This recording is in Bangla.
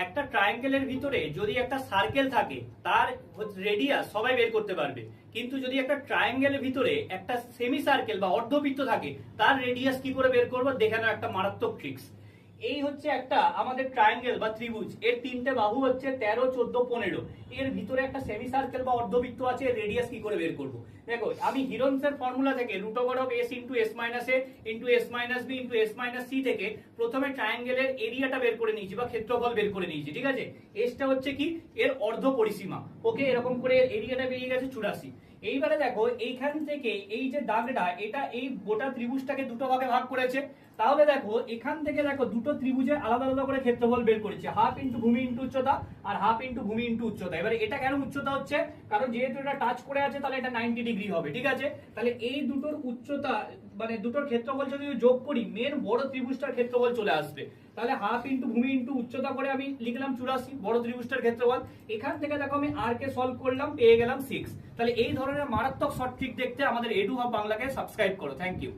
একটা ট্রায়াঙ্গেলের ভিতরে যদি একটা সার্কেল থাকে তার রেডিয়াস সবাই বের করতে পারবে, কিন্তু যদি একটা ট্রায়াঙ্গেলের ভিতরে একটা সেমি সার্কেল বা অর্ধবৃত্ত থাকে তার রেডিয়াস কি করে বের করবো দেখানোর একটা মারাত্মক ট্রিক্স। এই হচ্ছে একটা আমাদের ট্রায়াঙ্গেল বা ত্রিভুজ, এর তিনটে বাহু হচ্ছে 13, 14, 15। এর ভিতরে একটা সেমি সার্কেল বা অর্ধবৃত্ত আছে, এর রেডিয়াস কি করে বের করবো? দেখো, আমি হিরনসের ফর্মুলা থেকে √s into s minus a into s minus b into s minus c থেকে প্রথমে ট্রায়াঙ্গেলের এরিয়াটা বের করে নিয়েছি বা ক্ষেত্রফল বের করে নিয়েছি, ঠিক আছে। এসটা হচ্ছে কি এর অর্ধ পরিসীমা, ওকে, এরকম করে এরিয়াটা বেরিয়ে গেছে 84। এইবারে দেখো এইখান থেকে এই যে দাগটা, এটা এই গোটা ত্রিভুজটাকে দুটো ভাগে ভাগ করেছে। তাহলে দেখো এখান থেকে দেখো দুটো ত্রিভুজে আলাদা আলাদা করে ক্ষেত্রফল বের করেছে, হাফ ইন্টু ভূমি ইন্টু উচ্চতা আর হাফ ইন্টু ভূমি ইন্টু উচ্চতা। এবারে এটা কেন উচ্চতা হচ্ছে, কারণ যেহেতু এটা টাচ করে আছে তাহলে এটা 90 ডিগ্রি হবে, ঠিক আছে। তাহলে এই দুটোর উচ্চতা মানে দুটোর ক্ষেত্রফল যদি যোগ করি মেন বড় ত্রিভুজটার ক্ষেত্রফল চলে আসবে। তাহলে হাফ ইন্টু ভূমি ইন্টু উচ্চতা করে আমি লিখলাম 84 বড় ত্রিভুজটার ক্ষেত্রফল। এখান থেকে দেখো আমি আর কে সলভ করলাম, পেয়ে গেলাম 6। তাহলে এই ধরনের মারাত্মক শর্ট ট্রিক দেখতে আমাদের এডু হাব বাংলাকে সাবস্ক্রাইব করো। Thank you.